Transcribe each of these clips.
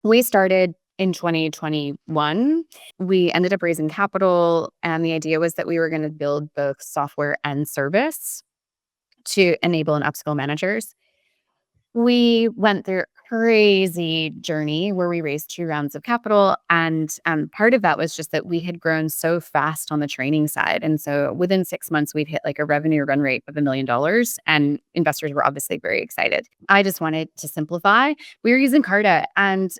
We started in 2021. We ended up raising capital, and the idea was that we were going to build both software and service to enable and upskill managers. We went through a crazy journey where we raised 2 rounds of capital, and, part of that was just that we had grown so fast on the training side, and so within 6 months, we'd hit, like, a revenue run rate of $1,000,000, and investors were obviously very excited. I just wanted to simplify. We were using Carta, and,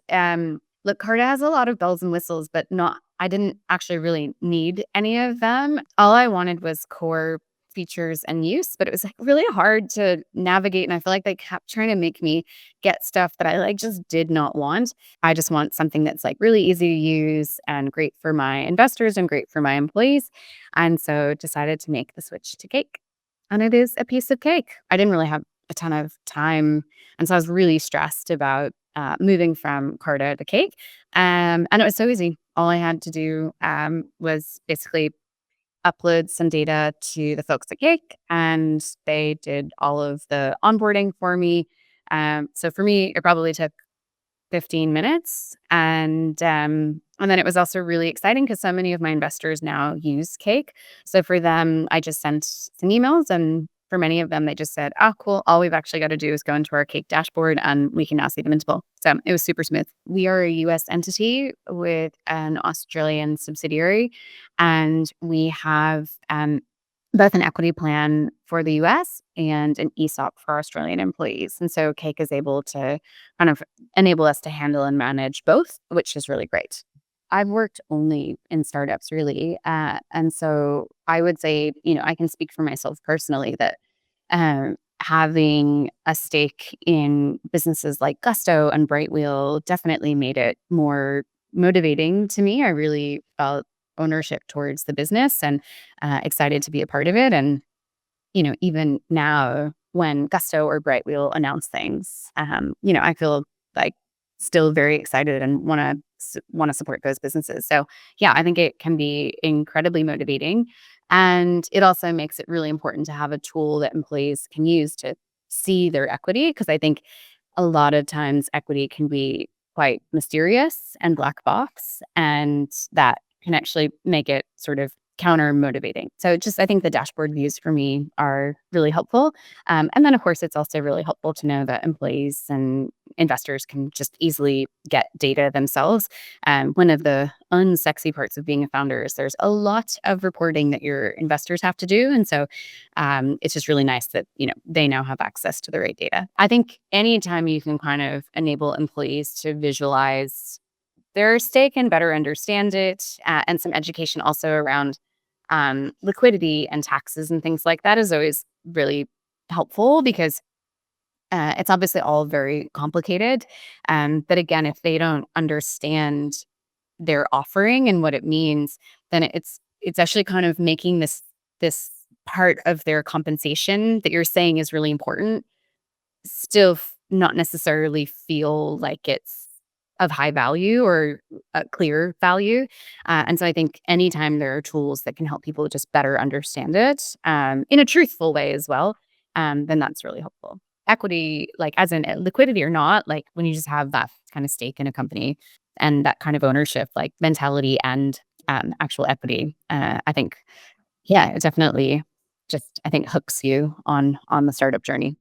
look, Carta has a lot of bells and whistles, but not I didn't actually really need any of them. All I wanted was core features and use, but it was, like, really hard to navigate, and I feel like they kept trying to make me get stuff that I, like, just did not want. I just want something that's, like, really easy to use and great for my investors and great for my employees, and so decided to make the switch to Cake, and it is a piece of cake. I didn't really have a ton of time, and so I was really stressed about, moving from Carta to Cake, and it was so easy. All I had to do, was basically upload some data to the folks at Cake, and they did all of the onboarding for me. So for me, it probably took 15 minutes, and then it was also really exciting because so many of my investors now use Cake. So for them, I just sent some emails, and for many of them, they just said, "Oh, cool. All we've actually got to do is go into our Cake dashboard, and we can now see the Mintable." So it was super smooth. We are a US entity with an Australian subsidiary, and we have both an equity plan for the US and an ESOP for Australian employees. And so Cake is able to kind of enable us to handle and manage both, which is really great. I've worked only in startups really. And so I would say, I can speak for myself personally that having a stake in businesses like Gusto and Brightwheel definitely made it more motivating to me. I really felt ownership towards the business and excited to be a part of it. And even now when Gusto or Brightwheel announce things, I feel like still very excited and want to support those businesses. So yeah, I think it can be incredibly motivating. And it also makes it really important to have a tool that employees can use to see their equity. Because I think a lot of times equity can be quite mysterious and black box, and that can actually make it sort of counter motivating. So just I think the dashboard views for me are really helpful. And then of course it's also really helpful to know that employees and investors can just easily get data themselves. One of the unsexy parts of being a founder is there's a lot of reporting that your investors have to do. And so it's just really nice that, they now have access to the right data. I think anytime you can kind of enable employees to visualize their stake and better understand it, and some education also around liquidity and taxes and things like that is always really helpful because it's obviously all very complicated. But again, if they don't understand their offering and what it means, then it's actually kind of making this part of their compensation that you're saying is really important still not necessarily feel like it's of high value or a clear value. And so I think anytime there are tools that can help people just better understand it in a truthful way as well, then that's really helpful. Equity, like as in liquidity or not, like when you just have that kind of stake in a company and that kind of ownership, like mentality and actual equity, I think, yeah, it definitely just I think hooks you on the startup journey.